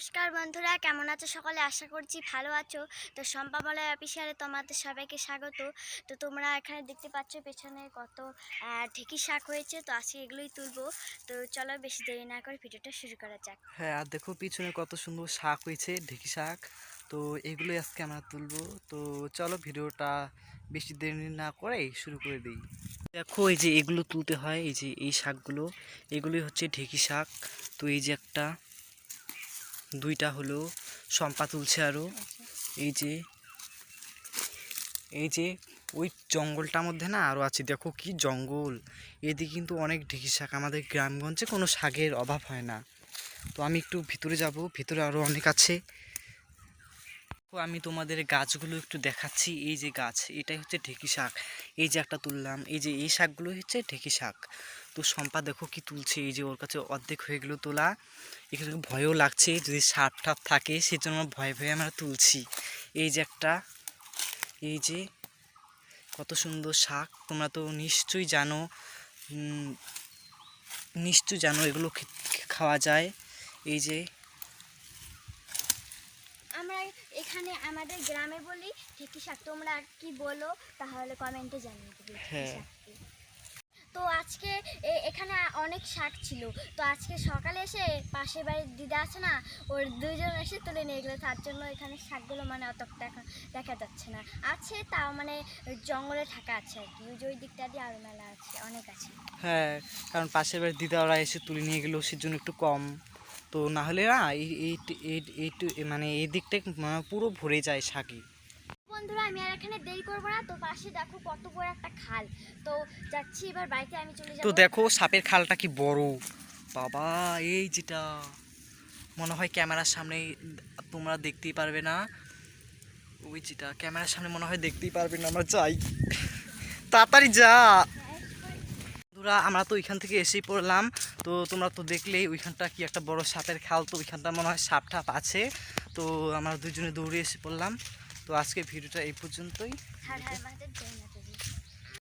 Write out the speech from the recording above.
নমস্কার বন্ধুরা, কেমন আছো সকলে? আশা করছি ভালো আছো। তো শম্পা বলয় অফিসিয়ালে তোমাদের সবাইকে স্বাগত। তো তোমরা এখানে দেখতে পাচ্ছ পেছনে কত ঢেঁকি শাক হয়েছে। তো আজকে এগুলোই তুলবো। তো চলো বেশি দেরি না করে ভিডিওটা শুরু করা যাক। হ্যাঁ, আর দেখো পিছনে কত সুন্দর শাক হয়েছে, ঢেঁকি শাক। তো এগুলোই আজকে আমরা তুলবো। তো চলো ভিডিওটা বেশি দেরি না করে শুরু করে দিই। দেখো এই যে এগুলো তুলতে হয়, এই যে এই শাকগুলো, এগুলোই হচ্ছে ঢেঁকি শাক। তো এই যে একটা, দুইটা হলো, শম্পা তুলছে আরও। এই যে এই যে ওই জঙ্গলটার মধ্যে না আরও আছে, দেখো কি জঙ্গল। এদিকে কিন্তু অনেক ঢেঁকি শাক, আমাদের গ্রামগঞ্জে কোনো শাকের অভাব হয় না। তো আমি একটু ভিতরে যাব, ভিতরে আরও অনেক আছে। আমি তোমাদের গাছগুলো একটু দেখাচ্ছি। এই যে গাছ, এটাই হচ্ছে ঢেঁকি শাক। এই যে একটা তুললাম, এই যে এই শাকগুলো হচ্ছে ঢেঁকি শাক। তো শম্পা দেখো কি তুলছে, এই যে ওর কাছে অর্ধেক হয়ে গেলো তোলা। এখানে ভয়ও লাগছে, যদি সাপ টাপ থাকে সেজন্য ভয়ে ভয়ে আমরা তুলছি। এই যে একটা, এই যে কত সুন্দর শাক, তোমরা তো নিশ্চয়ই জানো, এগুলো খাওয়া যায়। এই যে আমরা এখানে আমাদের গ্রামে বলি ঢেঁকি শাক। তোমরা কি বলো তাহলে কমেন্টে জানিয়ে দেবে ঢেঁকি হ্যাঁ, শাক কি। তো আজকে এখানে অনেক শাক ছিল। তো আজকে সকালে এসে পাশের বাড়ির দিদা আছে না, ওর দুইজন এসে তুলে নিয়ে গেলো। তার জন্য এখানে শাকগুলো মানে অত দেখা যাচ্ছে না। আছে তাও মানে জঙ্গলে থাকা আছে আর কি। ওই যে ওই দিকটা দিয়ে আরও মেলা আছে, অনেক আছে। হ্যাঁ, কারণ পাশের বাড়ির দিদা ওরা এসে তুলে নিয়ে গেলো, সেজন্য একটু কম। তো না হলে না মানে এই দিকটা পুরো ভরে যায় শাকে। বন্ধুরা, আমি আর এখানে দেরি করবো না। তো পাশে দেখো কত বড় একটা খাল। তো যাচ্ছি এবার বাড়িতে, আমি চলে তো যাবো। দেখো সাপের খালটা কি বড় বাবা। এই যেটা মনে হয় ক্যামেরার সামনে তোমরা দেখতেই পারবে না, ওই যেটা ক্যামেরার সামনে মনে হয় দেখতেই পারবে না। আমরা যাই, তাড়াতাড়ি যা। বন্ধুরা, আমরা তো ওইখান থেকে এসেই পড়লাম। তো তোমরা তো দেখলেই ওইখানটা কি একটা বড় সাপের খাল। তো ওইখানটা মনে হয় সাপ ঠাপ আছে। তো আমরা দুজনে দৌড়ে এসে পড়লাম। তো আজকে ভিডিওটা এই পর্যন্তই।